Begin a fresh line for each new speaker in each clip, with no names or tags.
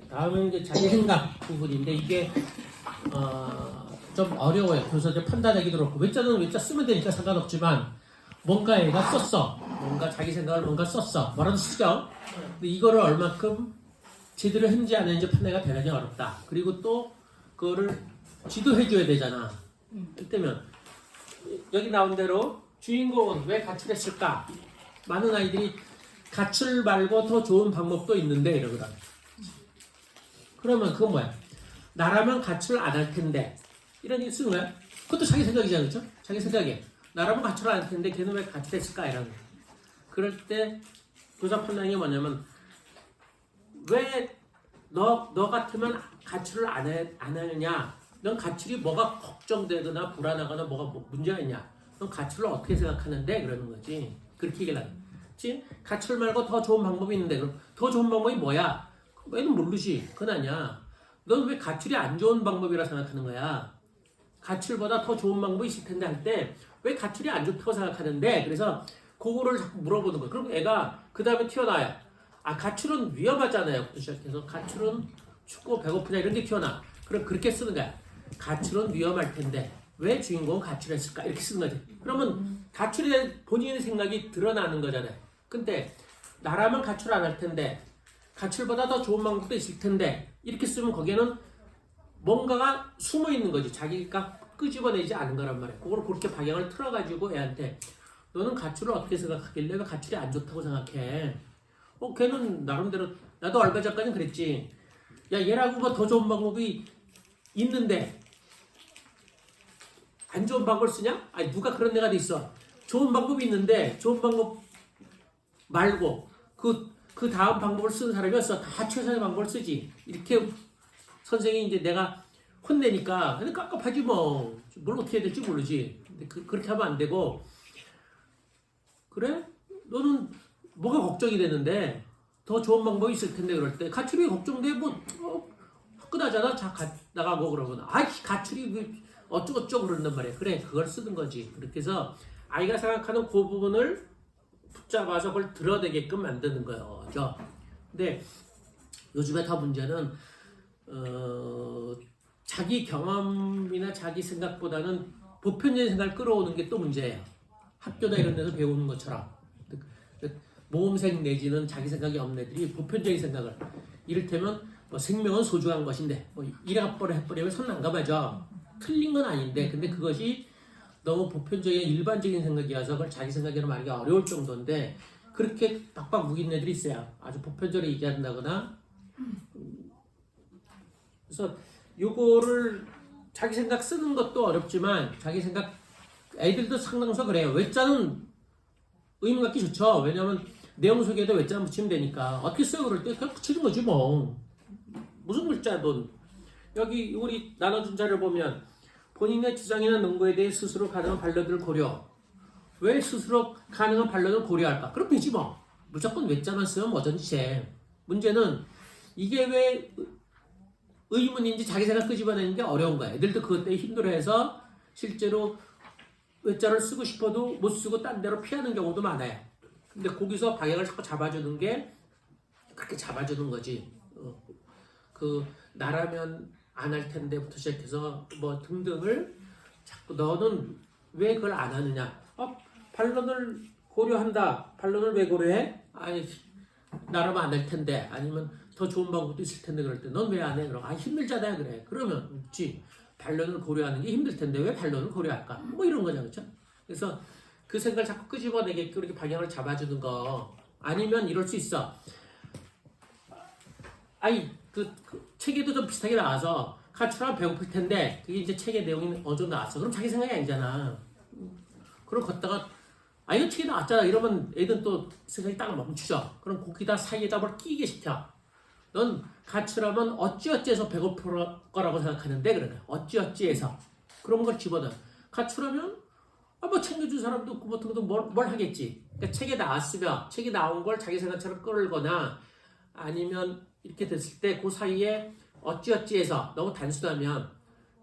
다음은 이제 자기 생각 부분인데 이게 좀 어려워요. 교사들 판단하기도 그렇고 외자는 외자 쓰면 되니까 상관없지만 뭔가 얘가 썼어. 뭔가 자기 생각을 뭔가 썼어. 뭐라도 쓰죠. 근데 이거를 얼만큼 제대로 했는지 안 했는지 판단이 대단히 어렵다. 그리고 또 그거를 지도해줘야 되잖아. 이때면 여기 나온 대로 주인공은 왜 가출했을까? 많은 아이들이 가출 말고 더 좋은 방법도 있는데 이러거든. 그러면 그건 뭐야? 나라면 가출 안 할 텐데 이런 얘기 쓰는 거야? 그것도 자기 생각이잖아, 그렇죠? 자기 생각이야. 나라면 가출 안 할 텐데 걔는 왜 가출했을까? 이런 거. 그럴 때 교사 판단이 뭐냐면 왜 너 같으면 가출을 안 하느냐? 넌 가출이 뭐가 걱정되거나 불안하거나 뭐가 문제가 있냐? 넌 가출을 어떻게 생각하는데? 그러는 거지. 그렇게 얘기를 하는 거지. 가출 말고 더 좋은 방법이 있는데 그럼 더 좋은 방법이 뭐야? 왜는 모르지. 그건 아니야. 넌 왜 가출이 안 좋은 방법이라 생각하는 거야? 가출보다 더 좋은 방법이 있을 텐데 할 때 왜 가출이 안 좋다고 생각하는데? 그래서 그거를 자꾸 물어보는 거야. 그럼 애가 그 다음에 튀어나와요. 아, 가출은 위험하잖아요. 부터 시작해서 가출은 춥고 배고프냐 이런 게 튀어나와. 그럼 그렇게 쓰는 거야. 가출은 위험할 텐데 왜 주인공은 가출했을까? 이렇게 쓰는 거지. 그러면 가출에 대한 본인의 생각이 드러나는 거잖아요. 근데 나라면 가출 안 할 텐데 가출보다 더 좋은 방법도 있을 텐데 이렇게 쓰면 거기에는 뭔가가 숨어 있는 거지. 자기가 끄집어내지 않은 거란 말이야. 그걸 그렇게 방향을 틀어가지고 애한테 너는 가출을 어떻게 생각하길래 왜 가출이 안 좋다고 생각해? 걔는 나름대로 나도 얼마 전까지는 그랬지. 야, 얘라고 뭐 더 좋은 방법이 있는데 안 좋은 방법을 쓰냐? 아니 누가 그런 애가 돼 있어. 좋은 방법이 있는데 좋은 방법 말고 그 다음 방법을 쓰는 사람이 없어. 다 최선의 방법을 쓰지. 이렇게 선생님이 이제 내가 혼내니까 근데 깝깝하지 뭐. 뭘 어떻게 해야 될지 모르지. 근데 그렇게 하면 안 되고 그래? 너는 뭐가 걱정이 되는데 더 좋은 방법이 있을 텐데 그럴 때 가출이 걱정돼 뭐 화끈하잖아. 자 나가고 그러면 가출이 어쩌고저쩌고 그런단 말이야. 그래 그걸 쓰는 거지. 그렇게 해서 아이가 생각하는 그 부분을 붙잡아서 그걸 드러내게끔 만드는 거죠. 근데 요즘에 더 문제는 자기 경험이나 자기 생각보다는 보편적인 생각을 끌어오는 게 또 문제예요. 학교나 이런 데서 배우는 것처럼 모험생 내지는 자기 생각이 없는 애들이 보편적인 생각을 이를테면 뭐 생명은 소중한 것인데 뭐 이래버려 해버리면 손 안 가봐죠. 틀린 건 아닌데 근데 그것이 너무 보편적인 일반적인 생각이어서 그걸 자기 생각이라고 말하기 어려울 정도인데 그렇게 박박 무긴 애들이 있어요. 아주 보편적으로 얘기한다거나 그래서 요거를 자기 생각 쓰는 것도 어렵지만 자기 생각 애들도 상당수 그래요. 외자는 의미 갖기 좋죠. 왜냐면 내용 소개에도 외자 붙이면 되니까 어떻게 써요 그럴 때 그냥 붙이는 거지 뭐. 무슨 글자든 여기 우리 나눠준 자를 보면 본인의 주장이나 논거에 대해 스스로 가능한 반론들을 고려. 왜 스스로 가능한 반론을 고려할까? 그럼 되지 뭐. 무조건 외자만 쓰면 뭐든지 돼. 문제는 이게 왜 의문인지 자기 생각 끄집어내는 게 어려운 거야. 애들도 그것 때문에 힘들어해서 실제로 외자를 쓰고 싶어도 못 쓰고 딴 데로 피하는 경우도 많아요. 근데 거기서 방향을 자꾸 잡아주는 게 그렇게 잡아주는 거지. 나라면 안 할 텐데부터 시작해서 뭐 등등을 자꾸 너는 왜 그걸 안 하느냐? 반론을 고려한다. 반론을 왜 고려해? 아니 나라면 안 할 텐데 아니면 더 좋은 방법도 있을 텐데 그럴 때 넌 왜 안 해? 그럼 힘들잖아요 그래. 그러면 그렇지. 반론을 고려하는 게 힘들 텐데 왜 반론을 고려할까? 뭐 이런 거죠, 그렇죠? 그래서 그 생각을 자꾸 끄집어내게 그렇게 방향을 잡아주는 거 아니면 이럴 수 있어. 그 책에도 좀 비슷하게 나와서 가출하면 배고플 텐데 그게 이제 책의 내용이 어느 정도 나왔어. 그럼 자기 생각이 아니잖아. 그럼 걷다가 이거 책에 나왔잖아. 이러면 애들은 또 생각이 딱 멈추죠. 그럼 거기다 사이에다 뭘 끼게 시켜. 넌 가출하면 어찌어찌해서 배고플 거라고 생각하는데 그러네. 어찌어찌해서 그런 걸 집어넣어. 가출하면 뭐 챙겨준 사람도 없고 뭘 하겠지. 그러니까 책에 나왔으면 책이 나온 걸 자기 생각처럼 끌거나 아니면 이렇게 됐을 때 그 사이에 어찌어찌해서 너무 단순하면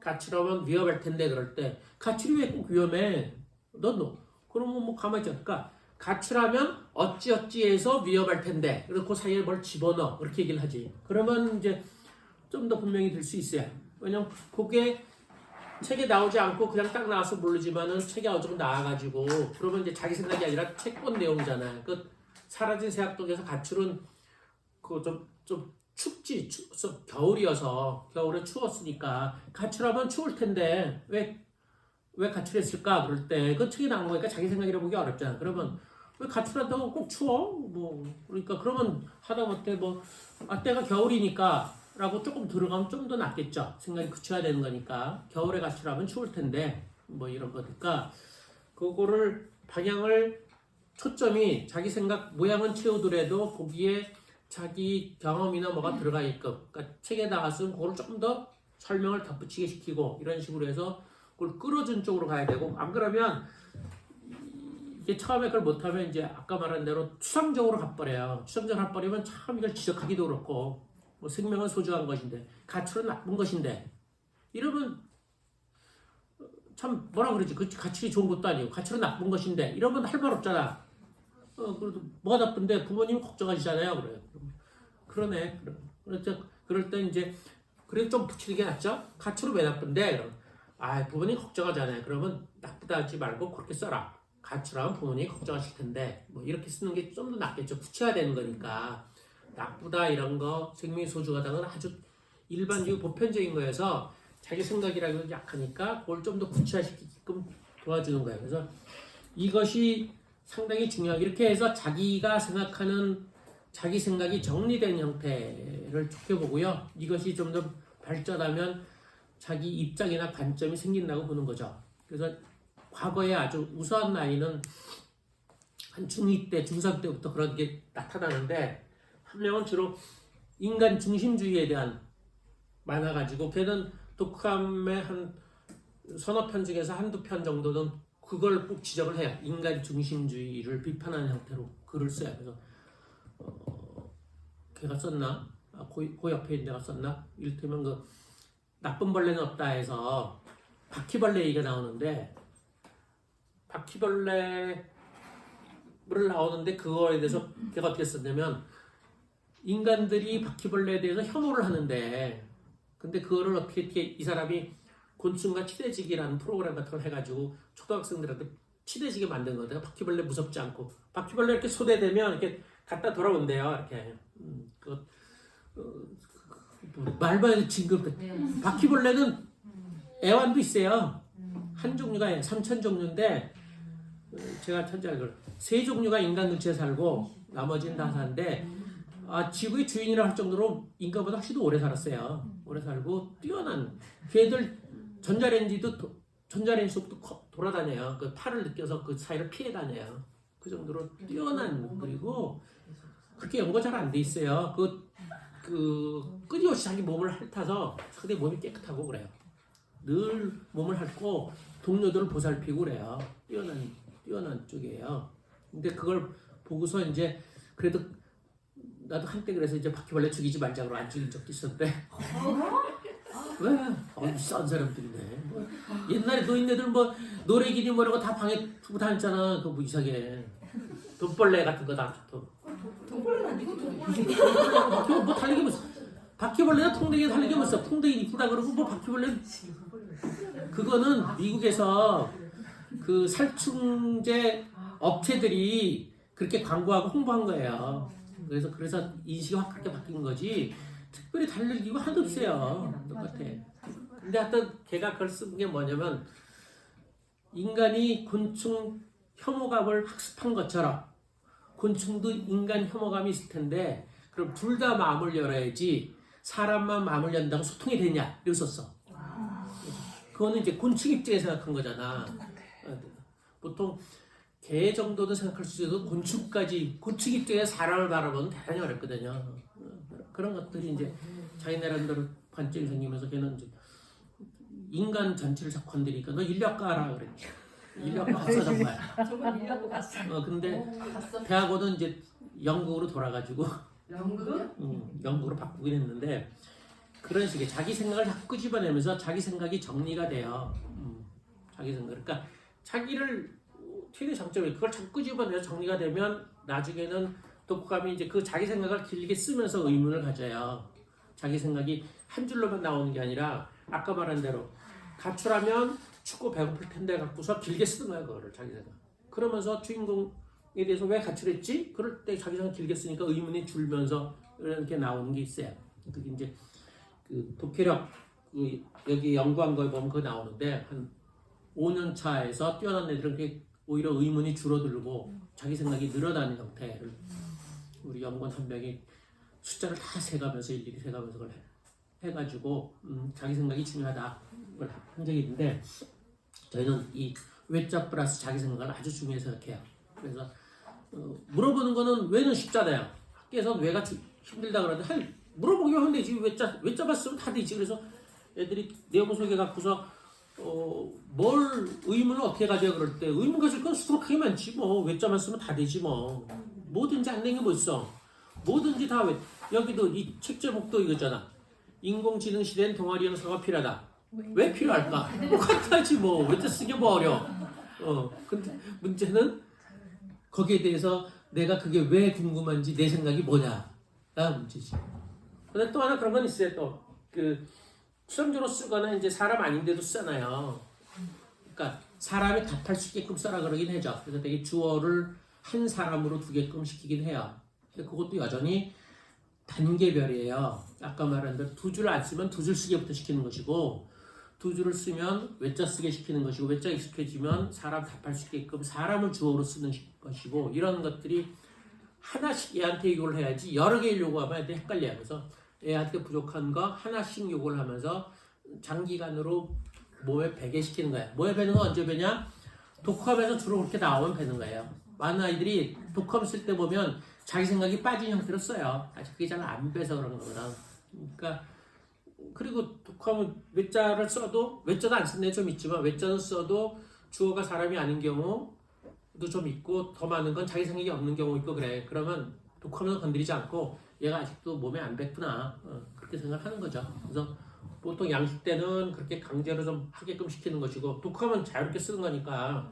가출하면 위험할 텐데 그럴 때 가출이 왜 꼭 위험해? 너 그러면 뭐 가만히 있지 않을까? 가출하면 어찌어찌해서 위험할 텐데 그리고 그 사이에 뭘 집어넣어 그렇게 얘기를 하지. 그러면 이제 좀 더 분명히 될 수 있어요. 왜냐면 그게 책에 나오지 않고 그냥 딱 나와서 모르지만은 책에 어좀 나와가지고 그러면 이제 자기 생각이 아니라 책본 내용이잖아요. 그 사라진 새학독에서 가출은 그 좀 춥지 겨울이어서 겨울에 추웠으니까 가출하면 추울 텐데 왜 가출했을까 그럴 때 그 책에 나온 거니까 자기 생각이라 보기 어렵잖아. 그러면 왜 가출한다고 꼭 추워? 뭐 그러니까 그러면 하다못해 때가 겨울이니까 라고 조금 들어가면 좀 더 낫겠죠. 생각이 그쳐야 되는 거니까 겨울에 가출하면 추울 텐데 뭐 이런 거니까 그거를 방향을 초점이 자기 생각 모양은 채우더라도 거기에 자기 경험이나 뭐가 들어가 있게끔 그러니까 책에 나왔으면 그걸 조금 더 설명을 덧붙이게 시키고 이런 식으로 해서 그걸 끌어준 쪽으로 가야 되고 안 그러면 이게 처음에 그걸 못하면 이제 아까 말한 대로 추상적으로 가버려요. 추상적으로 가버리면 참 이걸 지적하기도 그렇고 뭐 생명은 소중한 것인데 가출은 나쁜 것인데 이러면 참 뭐라 그러지 그 가출이 좋은 것도 아니고 가출은 나쁜 것인데 이러면 할 말 없잖아. 그래도 뭐가 나쁜데 부모님 걱정하시잖아요. 그래요. 그러네. 그럴 때 이제 그래도 좀 붙이는 게 낫죠. 가출은 왜 나쁜데? 그럼 부모님 걱정하잖아요. 그러면 나쁘다 하지 말고 그렇게 써라. 가출하면 부모님이 걱정하실 텐데 뭐 이렇게 쓰는 게 좀 더 낫겠죠. 붙여야 되는 거니까. 나쁘다 이런 거 생명이 소중하다는 아주 일반적이고 보편적인 거여서 자기 생각이라고 약하니까 그걸 좀 더 구체화시키게끔 도와주는 거예요. 그래서 이것이 상당히 중요하고 이렇게 해서 자기가 생각하는 자기 생각이 정리된 형태를 좋게 보고요. 이것이 좀 더 발전하면 자기 입장이나 관점이 생긴다고 보는 거죠. 그래서 과거에 아주 우수한 나이는 한 중2 때, 중3 때부터 그런 게 나타나는데 한 명은 주로 인간 중심주의에 대한 만화 가지고 걔는 독후감의 한 서너 편 중에서 한두 편 정도는 그걸 꼭 지적을 해요. 인간 중심주의를 비판하는 형태로 글을 써요. 그래서 걔가 썼나? 그 옆에 있는 데가 썼나? 이를테면 그 나쁜 벌레는 없다 해서 바퀴벌레 얘기가 나오는데 바퀴벌레를 나오는데 그거에 대해서 걔가 어떻게 썼냐면 인간들이 바퀴벌레에 대해서 혐오를 하는데 근데 그거를 어떻게 이 사람이 곤충과 친해지기라는 프로그램 같은 걸 해가지고 초등학생들한테 친해지게 만든 거예요. 바퀴벌레 무섭지 않고 바퀴벌레 이렇게 소대되면 이렇게 갖다 돌아온대요. 이렇게 말만 해도 징그럽다. 바퀴벌레는 애완도 있어요. 한 종류가 3,000종류인데 제가 천재 세 종류가 인간 근처에 살고 나머지는 다 사는데 지구의 주인이라 할 정도로 인간보다 훨씬 오래 살았어요. 오래 살고 뛰어난 걔들 전자레인지 속도 돌아다녀요. 그 팔을 느껴서 그 사이를 피해 다녀요. 그 정도로 뛰어난 그리고 그렇게 연구가 잘 안 돼 있어요. 끊임없이 자기 몸을 핥아서 상당히 몸이 깨끗하고 그래요. 늘 몸을 핥고 동료들을 보살피고 그래요. 뛰어난 쪽이에요. 근데 그걸 보고서 이제 그래도 나도 한때 그래서 이제 바퀴벌레 죽이지 말자고 안 죽인 적도 있었는데 왜? 싼 사람들이네. 옛날에 노인네들 노래기니 뭐라고 다 방에 두고 다녔잖아. 그거 이상해. 돈벌레 같은 거 다.
돈벌레는 아니고
뭐 달리기 무슨 바퀴벌레가 통댕이 달리기 무슨 통댕이 이쁘다 그러고 바퀴벌레 그거는 미국에서 그 살충제 업체들이 그렇게 광고하고 홍보한 거예요. 그래서 인식이 확 그렇게 바뀐 거지. 특별히 달리기가 하나도 없어요. 똑같아. 근데 하여튼 걔가 그걸 쓴 게 뭐냐면 인간이 곤충 혐오감을 학습한 것처럼 곤충도 인간 혐오감이 있을 텐데 그럼 둘 다 마음을 열어야지 사람만 마음을 연다고 소통이 되냐 이렇게 썼어. 그거는 이제 곤충 입장에서 생각한 거잖아. 보통 개 정도도 생각할 수 있어도 곤충 입장에서 사람을 바라보면 대단히 어렵거든요. 그런 것들이 이제 자기 나름대로 관점이 생기면서 걔는 이제 인간 전체를 자꾸 건드리니까 너 인류학과라 그랬지. 인류학과 갔어 정말.
정말 인류학과 갔어.
근데 대학원은 이제 영국으로 돌아가지고
영국이요?
영국으로 바꾸긴 했는데 그런 식의 자기 생각을 자꾸 끄집어내면서 자기 생각이 정리가 돼요. 자기 생각. 그러니까 최대 장점이 그걸 자꾸 끄집어내서 정리가 되면 나중에는 독후감이 이제 그 자기 생각을 길게 쓰면서 의문을 가져요. 자기 생각이 한 줄로만 나오는 게 아니라 아까 말한 대로 가출하면 춥고 배고플 텐데 갖고서 길게 쓰는 거야 그거를 자기 생각. 그러면서 주인공에 대해서 왜 가출했지? 그럴 때 자기 생각 길게 쓰니까 의문이 줄면서 이렇게 나오는 게 있어요. 그게 이제 그 독해력 그 여기 연구한 거에 보면 그거 나오는데 한 5년 차에서 뛰어난 애들은 오히려 의문이 줄어들고 자기 생각이 늘어나는 형태를 우리 연구원 한 명이 숫자를 다 세가면서 일일이 세가면서 그걸 해가지고 자기 생각이 중요하다 그걸 한 적이 있는데 저희는 이 외자 플러스 자기 생각을 아주 중요해서 생각해요. 그래서 물어보는 거는 왜는 쉽잖아요. 학교에서 왜가 힘들다 그러는데 물어보기만 하면 되지 외자 봤으면 다 되지. 그래서 애들이 내용 소개 갖고서 뭘 의문을 어떻게 가져야 그럴 때 의문 가질 건 수두룩하게 많지 뭐 외자만 쓰면 다 되지 뭐 뭐든지 안 되는 게 뭐 있어. 뭐든지 다 여기도 이 책 제목도 이거잖아. 인공지능 시대엔 동아리 형사가 필요하다. 왜 필요할까? 똑같아지 뭐 외자 쓰기 뭐 어려워. 근데 문제는 거기에 대해서 내가 그게 왜 궁금한지 내 생각이 뭐냐가 문제지. 근데 또 하나 그런 건 있어요. 또 그 수험조로 쓰거나 이제 사람 아닌데도 쓰잖아요. 그러니까 사람이 답할 수 있게끔 써라 그러긴 해죠. 그래서 되게 주어를 한 사람으로 두게끔 시키긴 해요. 근데 그것도 여전히 단계별이에요. 아까 말한 대로 두 줄 안 쓰면 두 줄 쓰기부터 시키는 것이고 두 줄을 쓰면 외자 쓰게 시키는 것이고 외자 익숙해지면 사람 답할 수 있게끔 사람을 주어로 쓰는 것이고 이런 것들이 하나씩 얘한테 요구를 해야지 여러 개를 요구하면 애들이 헷갈려요. 그래서 애한테 부족한 거 하나씩 요구를 하면서 장기간으로 몸에 배게 시키는 거예요. 몸에 배는 건 언제 배냐? 독후감에서 주로 그렇게 나오면 배는 거예요. 많은 아이들이 독후감 쓸 때 보면 자기 생각이 빠진 형태로 써요. 아직 그게 잘 안 배서 그런 거구나. 그러니까 그리고 독후감은 외자를 써도 외자도 안 쓴 애 좀 있지만 외자는 써도 주어가 사람이 아닌 경우도 좀 있고 더 많은 건 자기 생각이 없는 경우 있고 그래. 그러면 독후감은 건드리지 않고 얘가 아직도 몸에 안 뱉구나 그렇게 생각하는 거죠. 그래서 보통 양식 때는 그렇게 강제로 좀 하게끔 시키는 것이고 독후감은 자유롭게 쓰는 거니까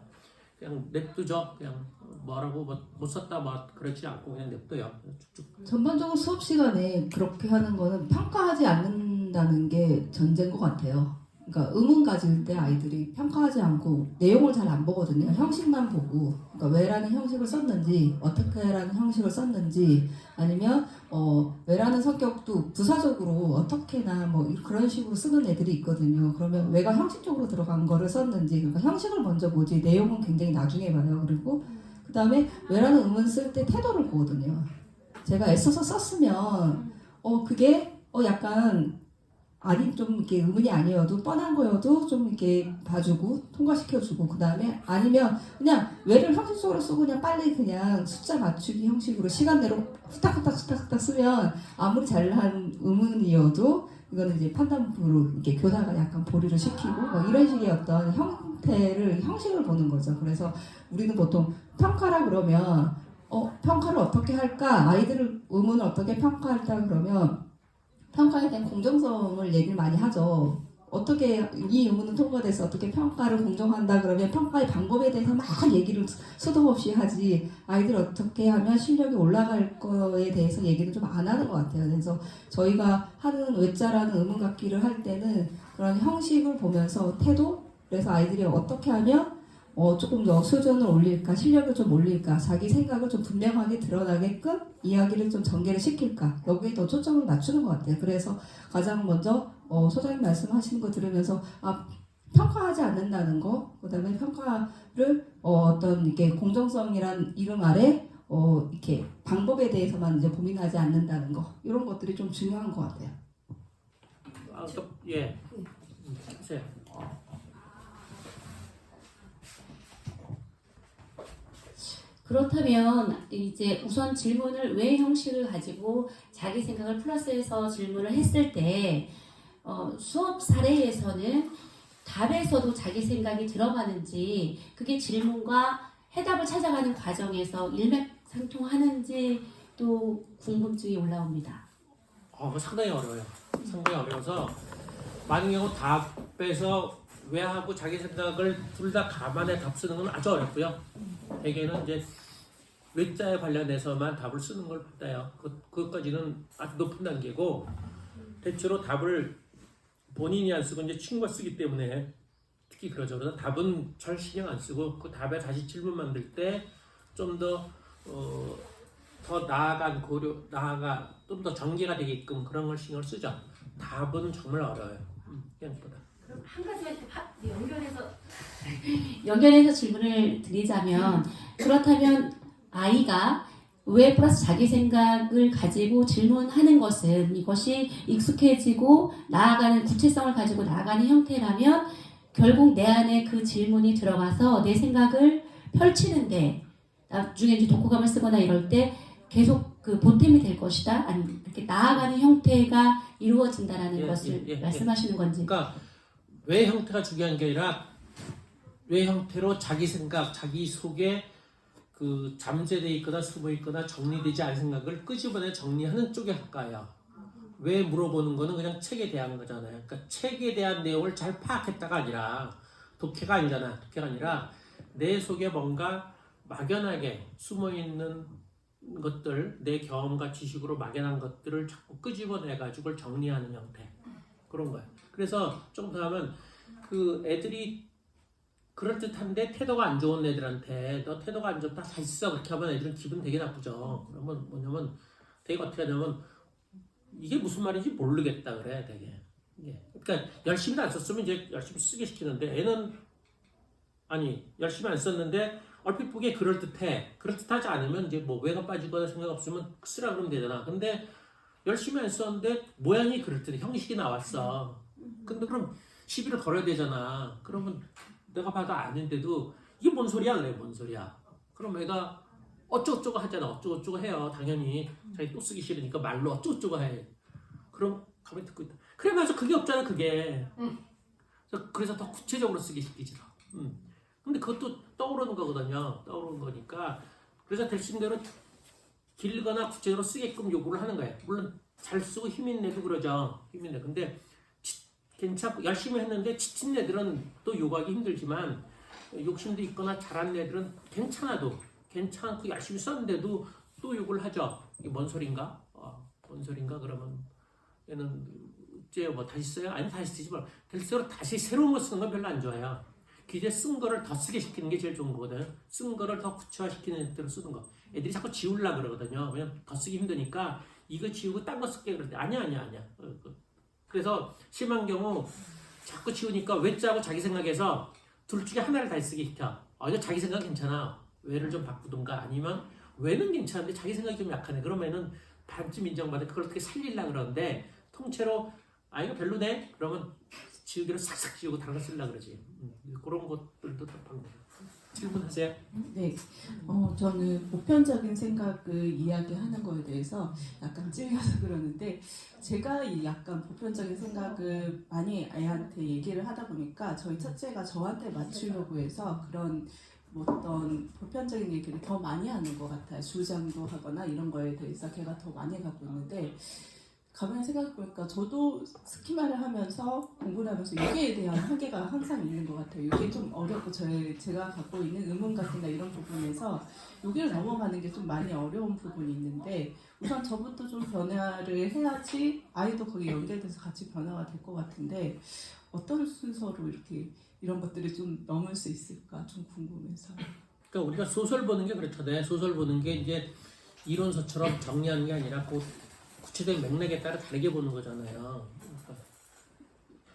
그냥 냅두죠. 그냥 뭐라고 못 썼다 뭐 그렇지 않고 그냥 냅둬요. 쭉쭉.
전반적으로 수업 시간에 그렇게 하는 거는 평가하지 않는다는 게 전제인 것 같아요. 그러니까 의문 가질 때 아이들이 평가하지 않고 내용을 잘 안 보거든요. 형식만 보고, 그러니까 왜라는 형식을 썼는지, 어떻게라는 형식을 썼는지, 아니면 왜라는 성격도 부사적으로 어떻게나 뭐 그런 식으로 쓰는 애들이 있거든요. 그러면 왜가 형식적으로 들어간 거를 썼는지, 그러니까 형식을 먼저 보지 내용은 굉장히 나중에 봐요. 그리고 그 다음에 왜라는 의문 쓸 때 태도를 보거든요. 제가 애써서 썼으면 그게 약간 아니 좀 이렇게 의문이 아니어도 뻔한 거여도 좀 이렇게 봐주고 통과시켜주고 그 다음에 아니면 그냥 왜를 형식적으로 쓰고 그냥 빨리 그냥 숫자 맞추기 형식으로 시간대로 후딱후딱 쓰면 아무리 잘난 의문이어도 이거는 이제 판단부로 이렇게 교사가 약간 보류를 시키고 뭐 이런 식의 어떤 형식을 보는 거죠. 그래서 우리는 보통 평가라 그러면 평가를 어떻게 할까? 아이들을 의문을 어떻게 평가할까 그러면 평가에 대한 공정성을 얘기를 많이 하죠. 어떻게 이 의문은 통과돼서 어떻게 평가를 공정한다 그러면 평가의 방법에 대해서 막 얘기를 수도 없이 하지 아이들 어떻게 하면 실력이 올라갈 거에 대해서 얘기를 좀 안 하는 것 같아요. 그래서 저희가 하는 외자라는 의문 갖기를 할 때는 그런 형식을 보면서 태도 그래서 아이들이 어떻게 하면 조금 더 수준을 올릴까, 실력을 좀 올릴까, 자기 생각을 좀 분명하게 드러나게끔 이야기를 좀 전개를 시킬까, 여기에 더 초점을 맞추는 것 같아요. 그래서 가장 먼저 소장님 말씀하시는 거 들으면서 평가하지 않는다는 거, 그 다음에 평가를 어떤 이렇게 공정성이란 이름 아래 이렇게 방법에 대해서만 이제 고민하지 않는다는 거, 이런 것들이 좀 중요한 것 같아요.
예. 하세요.
그렇다면 이제 우선 질문을 왜 형식을 가지고 자기 생각을 플러스해서 질문을 했을 때 수업 사례에서는 답에서도 자기 생각이 들어가는지 그게 질문과 해답을 찾아가는 과정에서 일맥상통하는지 또 궁금증이 올라옵니다.
상당히 어려워요. 상당히 어려워서 많은 경우 답에서 왜하고 자기 생각을 둘 다 감안해 답 쓰는 건 아주 어렵고요. 대개는 이제 외자에 관련해서만 답을 쓰는 걸 받아요. 그것까지는 아주 높은 단계고 대체로 답을 본인이 안 쓰고 이제 친구가 쓰기 때문에 특히 그러죠. 그래서 답은 잘 신경 안 쓰고 그 답에 다시 질문 만들 때 좀 더 나아간 나아가 좀 더 전개가 되게끔 그런 걸 신경을 쓰죠. 답은 정말 어려워요. 생각보다.
그럼 한 가지만 연결해서
연결해서 질문을 드리자면 그렇다면 아이가 왜 플러스 자기 생각을 가지고 질문하는 것은 이것이 익숙해지고 나아가는 구체성을 가지고 나아가는 형태라면 결국 내 안에 그 질문이 들어가서 내 생각을 펼치는데 나중에 이제 독후감을 쓰거나 이럴 때 계속 그 보탬이 될 것이다. 아니 이렇게 나아가는 형태가 이루어진다라는 것을 말씀하시는 건지.
그러니까 왜 형태가 중요한 게 아니라 왜 형태로 자기 생각, 자기 속에 그 잠재되어 있거나 숨어 있거나 정리되지 않은 생각을 끄집어내 정리하는 쪽에 할까요? 왜 물어보는 거는 그냥 책에 대한 거잖아요. 그러니까 책에 대한 내용을 잘 파악했다가 아니라 독해가 아니잖아. 독해가 아니라 내 속에 뭔가 막연하게 숨어 있는 것들, 내 경험과 지식으로 막연한 것들을 자꾸 끄집어내 가지고 정리하는 형태 그런 거예요. 그래서 조금 더 하면 그 애들이 그럴듯한데 태도가 안 좋은 애들한테 너 태도가 안 좋다 다시 써 그렇게 하면 애들은 기분 되게 나쁘죠. 그러면 뭐냐면 되게 어떻게 하냐면 이게 무슨 말인지 모르겠다 그래 되게. 그러니까 열심히 안 썼으면 이제 열심히 쓰게 시키는데 애는 아니 열심히 안 썼는데 얼핏 보기에 그럴듯해. 그럴듯하지 않으면 이제 뭐 왜가 빠지거나 생각 없으면 쓰라 그러면 되잖아. 근데 열심히 안 썼는데 모양이 그럴듯해. 형식이 나왔어. 근데 그럼 시비를 걸어야 되잖아. 그러면 내가 봐도 아는데도 이게 뭔 소리야 그래 뭔 소리야. 그럼 애가 어쩌고저쩌고 하잖아. 어쩌고저쩌고 해요. 당연히 자기 또 쓰기 싫으니까 말로 어쩌고저쩌고 해. 그럼 가만히 듣고 있다. 그래 맞아 그게 없잖아 그게. 그래서 더 구체적으로 쓰기 시키지. 근데 그것도 떠오르는 거거든요. 떠오르는 거니까. 그래서 대신 대로 길거나 구체적으로 쓰게끔 요구를 하는 거예요. 물론 잘 쓰고 힘있는 애도 그러죠. 힘있는 애. 근데 괜찮고 열심히 했는데 지친 애들은 또 요구하기 힘들지만 욕심도 있거나 잘하는 애들은 괜찮아도 괜찮고 열심히 썼는데도 또 요구를 하죠. 이게 뭔 소린가? 뭔 소린가? 그러면 얘는 어째요? 뭐 다시 써요? 아니 다시 쓰지 말. 될수록 다시 새로운 거 쓰는 건 별로 안 좋아요. 기재 쓴 거를 더 쓰게 시키는 게 제일 좋은 거거든요. 쓴 거를 더 구체화시키는 대로 쓰는 거. 애들이 자꾸 지우려고 그러거든요. 왜냐면 더 쓰기 힘드니까 이거 지우고 딴 거 쓸게 그러는데 아니야. 그래서 심한 경우 자꾸 지우니까 외자하고 자기 생각에서 둘 중에 하나를 다 쓰게 시켜. 이거 자기 생각 괜찮아. 왜를 좀 바꾸든가 아니면 왜는 괜찮은데 자기 생각이 좀 약하네. 그러면은 반쯤 인정받아 그걸 어떻게 살리려고 그러는데 통째로 이거 별로네? 그러면 지우기로 싹싹 지우고 다른 거 쓰려고 그러지. 그런 것들도 다 방법. 질문하세요.
네, 저는 보편적인 생각을 이야기하는 거에 대해서 약간 찔려서 그러는데 제가 이 약간 보편적인 생각을 많이 아이한테 얘기를 하다 보니까 저희 첫째가 저한테 맞추려고 해서 그런 어떤 보편적인 얘기를 더 많이 하는 것 같아요. 주장도 하거나 이런 거에 대해서 걔가 더 많이 갖고 있는데 가만히 생각해보니까 저도 스키마를 하면서 공부를 하면서 여기에 대한 한계가 항상 있는 것 같아요. 이게 좀 어렵고 제가 갖고 있는 의문 같은 이런 부분에서 여기를 넘어가는 게 좀 많이 어려운 부분이 있는데 우선 저부터 좀 변화를 해야지 아이도 거기에 연결돼서 같이 변화가 될 것 같은데 어떤 순서로 이렇게 이런 것들을 좀 넘을 수 있을까 좀 궁금해서.
그러니까 우리가 소설 보는 게 그렇잖아요. 소설 보는 게 이제 이론서처럼 정리하는 게 아니라 구체적인 맥락에 따라 다르게 보는 거잖아요. 그러니까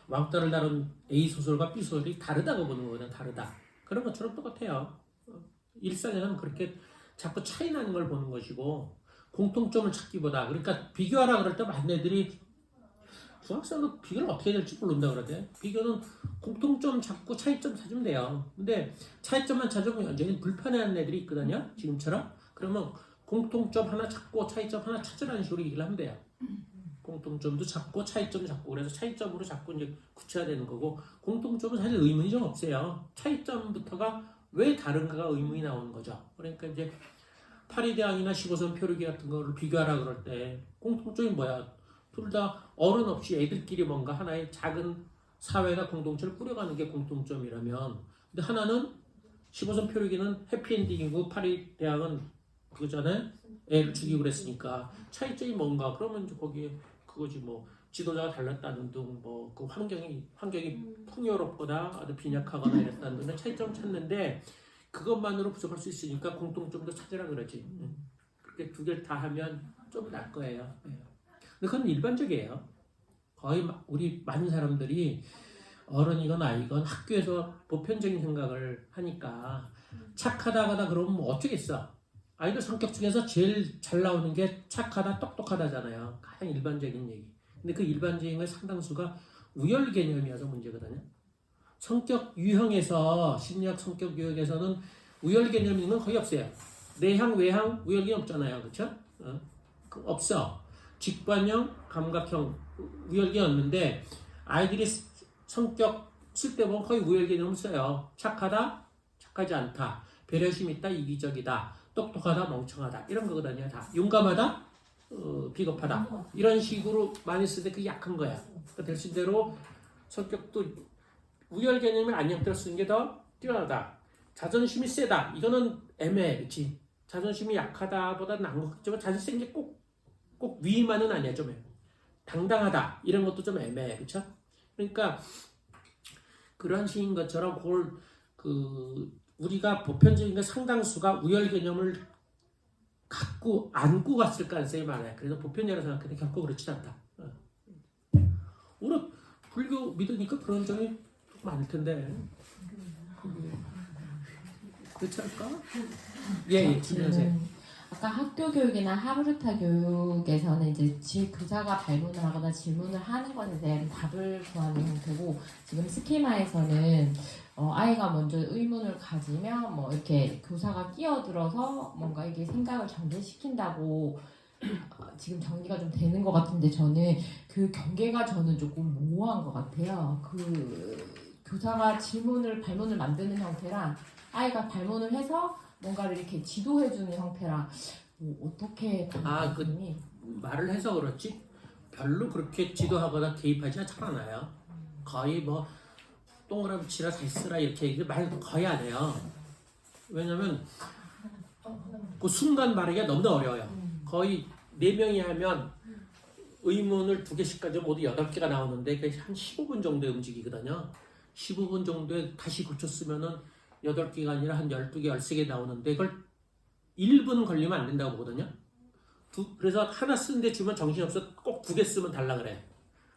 왕따를 다룬 A 소설과 B 소설이 다르다고 보는 거거든요. 다르다. 그런 것처럼 똑같아요. 일상에서는 그렇게 자꾸 차이 나는 걸 보는 것이고 공통점을 찾기보다 그러니까 비교하라 그럴 때 많은 애들이 중학생도 비교를 어떻게 해야 될지 모른다 그러대. 비교는 공통점 찾고 차이점 찾으면 돼요. 근데 차이점만 찾으면 완전히 불편해하는 애들이 있거든요. 지금처럼. 그러면 공통점 하나 찾고 차이점 하나 찾으라는 식으로 얘기를 하면 돼요. 공통점도 찾고 차이점도 찾고 그래서 차이점으로 자꾸 이제 구체화되는 거고 공통점은 사실 의문이 좀 없어요. 차이점부터가 왜 다른가가 의문이 나오는 거죠. 그러니까 이제 파리대왕이나 15선 표류기 같은 거를 비교하라 그럴 때 공통점이 뭐야? 둘 다 어른 없이 애들끼리 뭔가 하나의 작은 사회나 공동체를 꾸려가는 게 공통점이라면, 근데 하나는 15선 표류기는 해피엔딩이고 파리 대항은 그거잖아요. 애를 죽이고 그랬으니까 차이점이 뭔가 그러면 이제 거기에 그거지 뭐 지도자가 달랐다는 등 뭐 그 환경이 풍요롭거나 아주 빈약하거나 이랬다는 등의 차이점 찾는데 그것만으로 부족할 수 있으니까 공통점도 찾으라 그러지. 그렇게 두 개를 다 하면 좀 날 거예요. 예. 근데 그건 일반적이에요. 거의 우리 많은 사람들이 어른이건 아이건 학교에서 보편적인 생각을 하니까 착하다거나 그러면 뭐 어쩌겠어. 아이들 성격 중에서 제일 잘 나오는 게 착하다, 똑똑하다잖아요. 가장 일반적인 얘기. 근데 그 일반적인 걸 상당수가 우열 개념이어서 문제거든요. 성격 유형에서, 심리학 성격 유형에서는 우열 개념 있는 건 거의 없어요. 내향, 외향, 우열 개념 없잖아요. 그렇죠? 없어. 직관형, 감각형, 우열 개념 없는데 아이들이 성격 쓸 때 보면 거의 우열 개념을 써요. 착하다, 착하지 않다. 배려심 있다, 이기적이다. 똑똑하다, 멍청하다. 이런 거거든요. 다. 용감하다, 비겁하다. 이런 식으로 많이 쓸 때 그게 약한 거야. 그러니까 될 대로 성격도 우열 개념을 안녕대로 쓰는 게 더 뛰어나다. 자존심이 세다. 이거는 애매해. 그렇지? 자존심이 약하다보다 나은 것 같지만 자존심 센 게 꼭 위만은 아니야. 좀 당당하다. 이런 것도 좀 애매해. 그렇죠? 그러니까 그런 식인 것처럼 그걸 우리가 보편적인 게 상당수가 우열 개념을 갖고 안고 갔을 가능성이 많아요. 그래서 보편이라고 생각하는데 결코 그렇지 않다. 우리 불교 믿으니까 그런 점이 많을 텐데 그렇지 않을까? 예, 진행하세요.
아까 학교 교육이나 하브르타 교육에서는 이제 교사가 발문을 하거나 질문을 하는 것에 대한 답을 구하는 형태고, 지금 스키마에서는 아이가 먼저 의문을 가지면 뭐 이렇게 교사가 끼어들어서 뭔가 이게 생각을 전개시킨다고 지금 정리가 좀 되는 것 같은데, 저는 그 경계가 저는 조금 모호한 것 같아요. 교사가 발문을 만드는 형태랑 아이가 발문을 해서 뭔가를 이렇게 지도해주는 형태랑 어떻게
그 말을 해서 그렇지 별로 그렇게 지도하거나 개입하지가 잘 않아요. 거의 뭐 동그라미 치라 잘 쓰라 이렇게 말 거의 안 해요. 왜냐면 그 순간 말하기가 너무나 어려워요. 거의 4명이 하면 의문을 2개씩까지 모두 8개가 나오는데 그게 한 15분 정도에 움직이거든요. 15분 정도에 다시 고쳐 쓰면은 8개가 아니라 한 12개, 13개 나오는데 그걸 1분 걸리면 안 된다고 보거든요. 그래서 하나 쓰는데 주면 정신없어. 꼭 2개 쓰면 달라 그래.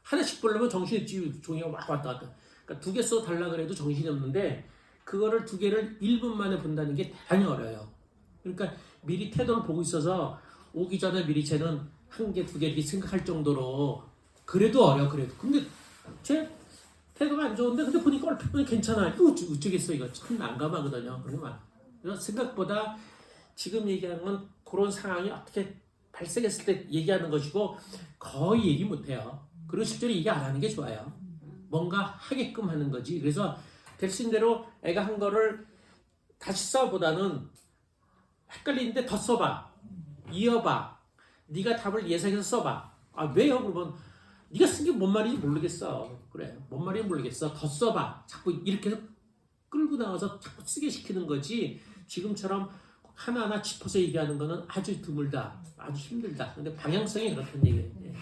하나씩 보려면 정신이 없지. 종이가 막 왔다 갔다. 그러니까 2개 써 달라 그래도 정신이 없는데 그거를 2개를 1분 만에 본다는 게 대단히 어려워요. 그러니까 미리 태도를 보고 있어서 오기 전에 미리 쟤는 1개, 2개 이렇게 생각할 정도로 그래도 어려워. 그래도. 근데 쟤 태도가 안 좋은데 근데 보니까 얼핏 보니 괜찮아. 이거 어쩌겠어. 이거 참 난감하거든요. 그래서 생각보다 지금 얘기하는 건 그런 상황이 어떻게 발생했을 때 얘기하는 것이고 거의 얘기 못해요. 그리고 실제로 얘기 안 하는 게 좋아요. 뭔가 하게끔 하는 거지. 그래서 대신 대로 애가 한 거를 다시 써보다는 헷갈리는데 더 써봐. 이어봐. 네가 답을 예상해서 써봐. 왜요? 그러면 네가 쓴 게 뭔 말인지 모르겠어. 그래. 뭔 말인지 모르겠어. 더 써봐. 자꾸 이렇게 해서 끌고 나와서 자꾸 쓰게 시키는 거지. 지금처럼 하나하나 짚어서 얘기하는 거는 아주 드물다. 아주 힘들다. 근데 방향성이 그렇다는 얘기예요. 예.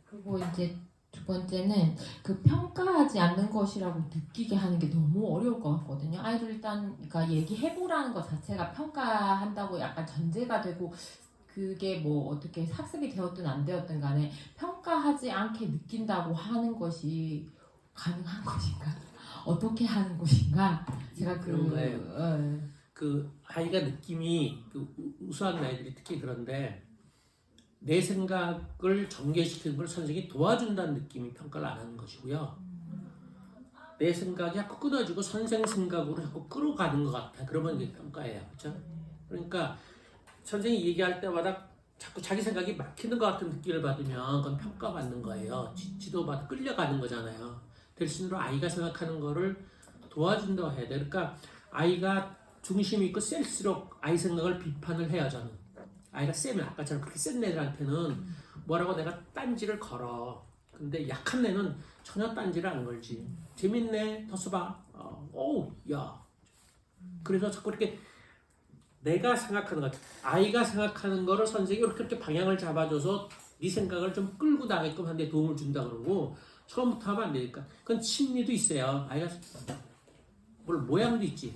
그리고 이제 두 번째는 평가하지 않는 것이라고 느끼게 하는 게 너무 어려울 것 같거든요. 아이들 일단 그러니까 얘기해보라는 것 자체가 평가한다고 약간 전제가 되고, 그게 뭐 어떻게 학습이 되었든 안 되었든 간에 평가하지 않게 느낀다고 하는 것이 가능한 것인가? 어떻게 하는 것인가? 제가
그런 거예요. 그 아이가 느낌이 우수한 아이들이 특히 그런데 내 생각을 전개시키는 걸 선생님이 도와준다는 느낌이 평가를 안 하는 것이고요. 내 생각이 자꾸 끊어지고 선생 생각으로 자꾸 끌어가는 것 같아. 그러면 이게 평가예요. 그렇죠? 그러니까 선생님이 얘기할 때마다 자꾸 자기 생각이 막히는 것 같은 느낌을 받으면 그건 평가받는 거예요. 지도받아 끌려가는 거잖아요. 대신으로 아이가 생각하는 거를 도와준다고 해야 돼. 그러니까 아이가 중심이 있고 셀수록 아이 생각을 비판을 해요. 저는 아이가 세면 아까처럼 그렇게 센 애들한테는 뭐라고 내가 딴지를 걸어. 근데 약한 애는 전혀 딴지를 안 걸지. 재밌네, 더 써봐. 어우, 야. 그래서 자꾸 이렇게 내가 생각하는 것, 아이가 생각하는 거를 선생님이 이렇게 방향을 잡아줘서 네 생각을 좀 끌고 나게끔 하는데 도움을 준다 그러고 처음부터 하면 안 되니까. 그건 심리도 있어요. 아이가 물론 모양도 있지.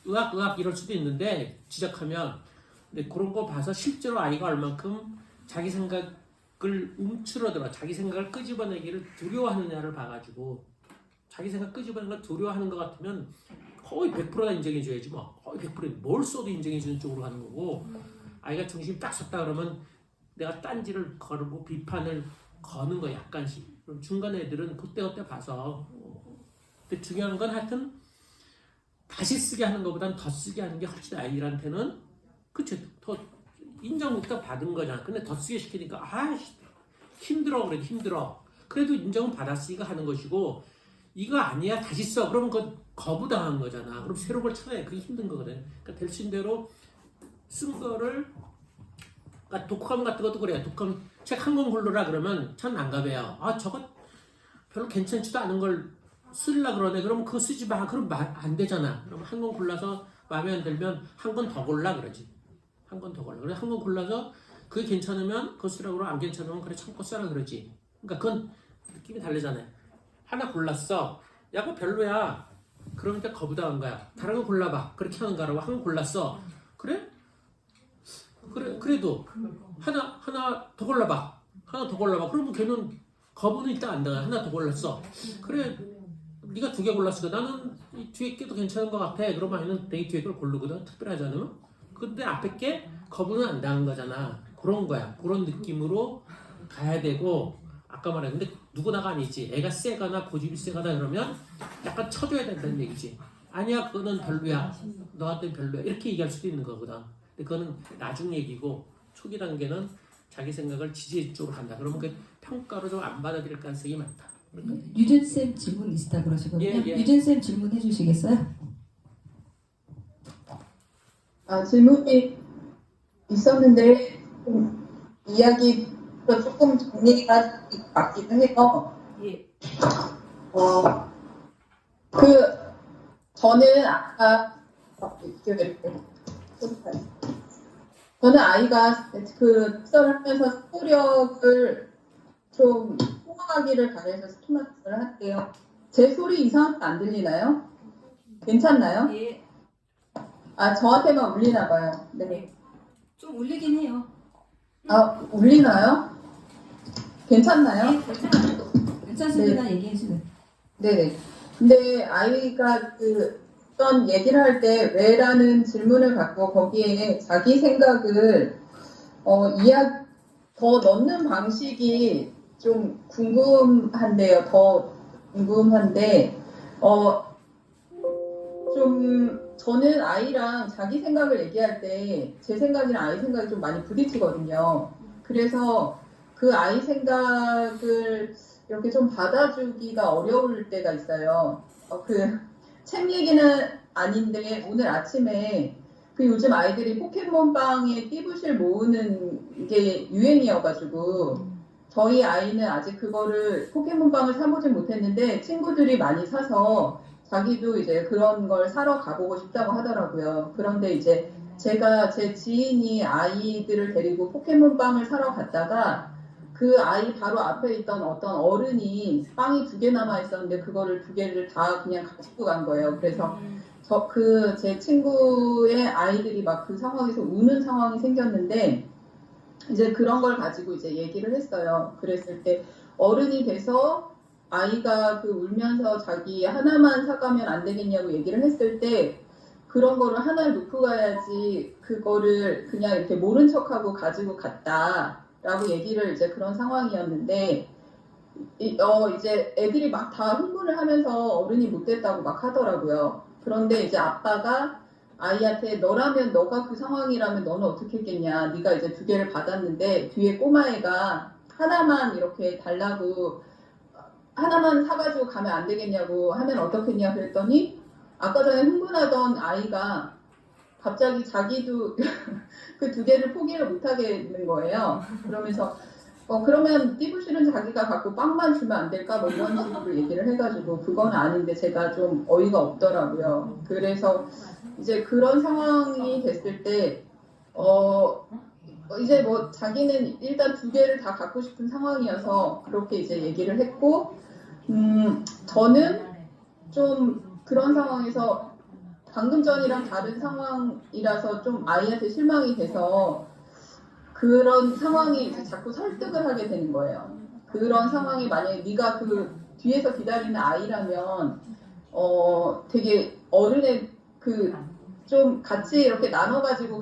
의학 이럴 수도 있는데 지적하면 근데 그런 거 봐서 실제로 아이가 얼만큼 자기 생각을 움츠러들어 자기 생각을 끄집어내기를 두려워하느냐를 봐가지고 자기 생각 끄집어내는 걸 두려워하는 것 같으면 거의 100%다 인정해줘야지 뭐. 거의 100%뭘 써도 인정해주는 쪽으로 가는 거고 아이가 중심이 딱 섰다 그러면 내가 딴지를 걸고 비판을 거는 거 약간씩. 그럼 중간 애들은 그때그때 봐서 근데 중요한 건 하여튼 다시 쓰게 하는 것보단 더 쓰게 하는 게 훨씬 아이들한테는 그쵸 더 인정부터 받은 거잖아. 근데 더 쓰게 시키니까 힘들어 그래도 힘들어. 그래도 인정은 받았으니까 하는 것이고 이거 아니야 다시 써 그러면 그건 거부당한 거잖아. 그럼 새로운 걸 찾아야 그게 힘든 거거든. 그러니까 될 수 있는 대로 쓴 거를 그러니까 독후감 같은 것도 그래요. 독후감 책 한 권 고르라 그러면 참 난감해요. 저거 별로 괜찮지도 않은 걸 쓰려고 그러네. 그럼 그거 쓰지 마. 그럼 안 되잖아. 그럼 한 권 골라서 마음에 안 들면 한 권 더 골라 그러지. 한 권 더 골라. 그래 한 권 골라서 그게 괜찮으면 그거 쓰라고 그러고 안 괜찮으면 그래 참고 써라 그러지. 그러니까 그건 느낌이 다르잖아요. 하나 골랐어. 야 그거 별로야. 그러니까 거부당한 거야. 다른 거 골라봐. 그렇게 하는 거라고 한 권 골랐어. 그래? 그래도 하나 더 골라봐. 하나 더 골라봐. 그러면 걔는 거부는 일단 안 당해. 하나 더 골랐어. 그래. 네가 2개 골랐으니까 나는 이 뒤에 게도 괜찮은 것 같아. 그러면 아이는 내 뒤에 걸 고르거든. 특별하지 않으면. 근데 앞에 게 거부는 안 당한 거잖아. 그런 거야. 그런 느낌으로 가야 되고 아까 말한 근데 누구나가 아니지. 애가 세거나 고집이 세거나 그러면 약간 쳐줘야 된다는 얘기지. 아니야 그거는 별로야. 너한테는 별로야. 이렇게 얘기할 수도 있는 거거든. 근데 그거는 나중 얘기고 초기 단계는 자기 생각을 지지 쪽으로 간다. 그러면 그 평가로 좀 안 받아들일 가능성이 많다.
유진쌤 질문 있다 그러시거든요.
예.
유진쌤 질문해 주시겠어요?
질문이 있었는데 이야기가 조금 정리가 맞기도 해요.
예.
저는 아까 저는 아이가 그 특설을 하면서 스토력을 좀 통화하기를 바래서 스토마틱을 할게요. 제 소리 이상하게 안 들리나요? 괜찮나요?
예.
저한테만 울리나 봐요. 네.
좀 울리긴 해요.
울리나요? 괜찮나요?
예, 괜찮아요.
괜찮습니다. 얘기해 주세요.
네. 근데 아이가 어떤 얘기를 할 때 왜라는 질문을 갖고 거기에 자기 생각을 더 넣는 방식이 좀 궁금한데요. 더 궁금한데 저는 아이랑 자기 생각을 얘기할 때 제 생각이랑 아이 생각이 좀 많이 부딪히거든요. 그래서 그 아이 생각을 이렇게 좀 받아주기가 어려울 때가 있어요. 책 얘기는 아닌데 오늘 아침에 요즘 아이들이 포켓몬빵에 띠부실 모으는 게 유행이어가지고 저희 아이는 아직 그거를 포켓몬빵을 사보진 못했는데 친구들이 많이 사서 자기도 이제 그런 걸 사러 가보고 싶다고 하더라고요. 그런데 이제 제가 제 지인이 아이들을 데리고 포켓몬빵을 사러 갔다가 그 아이 바로 앞에 있던 어떤 어른이 빵이 2개 남아 있었는데 그거를 2개를 다 그냥 가지고 간 거예요. 그래서 제 친구의 아이들이 막 그 상황에서 우는 상황이 생겼는데 이제 그런 걸 가지고 이제 얘기를 했어요. 그랬을 때 어른이 돼서 아이가 울면서 자기 하나만 사가면 안 되겠냐고 얘기를 했을 때 그런 거를 하나를 놓고 가야지 그거를 그냥 이렇게 모른 척하고 가지고 갔다라고 얘기를 이제 그런 상황이었는데 이제 애들이 막 다 흥분을 하면서 어른이 못됐다고 막 하더라고요. 그런데 이제 아빠가 아이한테 너라면 너가 그 상황이라면 너는 어떻게 했겠냐. 네가 이제 2개를 받았는데 뒤에 꼬마애가 하나만 이렇게 달라고 하나만 사가지고 가면 안 되겠냐고 하면 어떻겠냐 그랬더니 아까 전에 흥분하던 아이가 갑자기 자기도 그 2개를 포기를 못 하겠는 거예요. 그러면서 그러면 띠부실은 자기가 갖고 빵만 주면 안 될까? 뭐 이런 식으로 얘기를 해가지고 그건 아닌데 제가 좀 어이가 없더라고요. 그래서 이제 그런 상황이 됐을 때, 이제 뭐 자기는 일단 두 개를 다 갖고 싶은 상황이어서 그렇게 이제 얘기를 했고, 저는 좀 그런 상황에서 방금 전이랑 다른 상황이라서 좀 아이한테 실망이 돼서 그런 상황에 이제 자꾸 설득을 하게 되는 거예요. 그런 상황이 만약에 네가 그 뒤에서 기다리는 아이라면 되게 어른의 그 좀 같이 이렇게 나눠가지고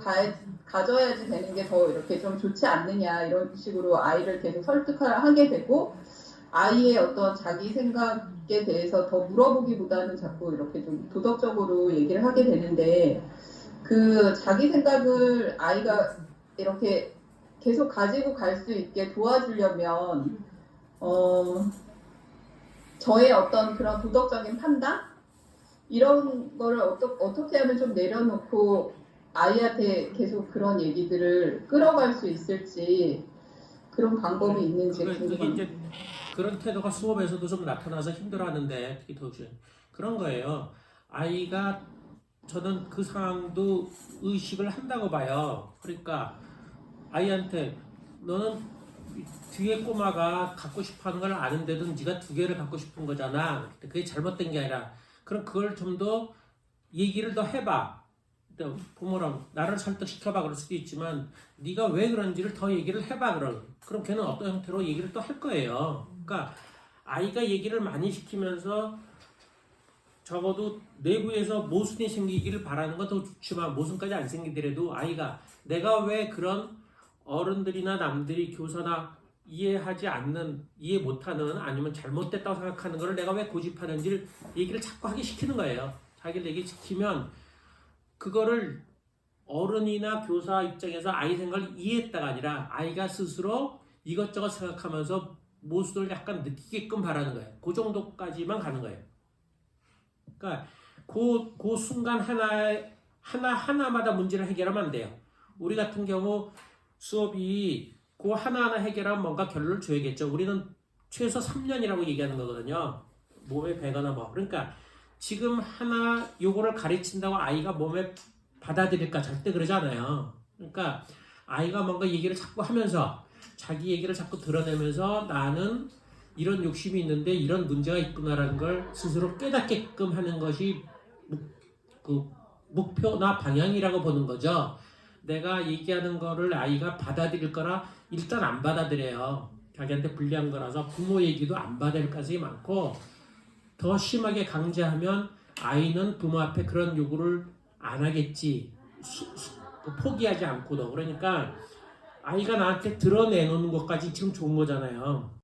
가져야지 되는 게 더 이렇게 좀 좋지 않느냐 이런 식으로 아이를 계속 설득하게 되고 아이의 어떤 자기 생각에 대해서 더 물어보기보다는 자꾸 이렇게 좀 도덕적으로 얘기를 하게 되는데 그 자기 생각을 아이가 이렇게 계속 가지고 갈 수 있게 도와주려면 저의 어떤 그런 도덕적인 판단 이런 거를 어떻게 하면 좀 내려놓고 아이한테 계속 그런 얘기들을 끌어갈 수 있을지 그런 방법이 있는지
그게
궁금합니다.
이제 그런 태도가 수업에서도 좀 나타나서 힘들어하는데 특히 더 그런 거예요. 아이가 저는 그 상황도 의식을 한다고 봐요. 그러니까 아이한테 너는 뒤에 꼬마가 갖고 싶어하는 걸 아는데도 네가 두 개를 갖고 싶은 거잖아. 그게 잘못된 게 아니라 그럼 그걸 좀 더 얘기를 더 해봐. 부모랑 나를 설득시켜봐 그럴 수도 있지만 네가 왜 그런지를 더 얘기를 해봐 그럼 걔는 어떤 형태로 얘기를 또 할 거예요. 그러니까 아이가 얘기를 많이 시키면서 적어도 내부에서 모순이 생기기를 바라는 건 더 좋지만 모순까지 안 생기더라도 아이가 내가 왜 그런 어른들이나 남들이 교사나 이해 못하는 아니면 잘못됐다고 생각하는 거를 내가 왜 고집하는지를 얘기를 자꾸 하게 시키는 거예요. 자기를 얘기시키면 그거를 어른이나 교사 입장에서 아이 생각을 이해했다가 아니라 아이가 스스로 이것저것 생각하면서 모습을 약간 느끼게끔 바라는 거예요. 그 정도까지만 가는 거예요. 그러니까 그 순간 하나마다 문제를 해결하면 안 돼요. 우리 같은 경우 수업이 그 하나하나 해결하면 뭔가 결론을 줘야겠죠. 우리는 최소 3년이라고 얘기하는 거거든요. 몸에 배거나 뭐. 그러니까 지금 하나 요거를 가르친다고 아이가 몸에 받아들일까? 절대 그러지 않아요. 그러니까 아이가 뭔가 얘기를 자꾸 하면서 자기 얘기를 자꾸 드러내면서 나는 이런 욕심이 있는데 이런 문제가 있구나라는 걸 스스로 깨닫게끔 하는 것이 그 목표나 방향이라고 보는 거죠. 내가 얘기하는 거를 아이가 받아들일 거라 일단 안 받아들여요. 자기한테 불리한 거라서 부모 얘기도 안 받아들일 가능성이 많고 더 심하게 강제하면 아이는 부모 앞에 그런 요구를 안 하겠지. 포기하지 않고도. 그러니까 아이가 나한테 드러내놓는 것까지 지금 좋은 거잖아요.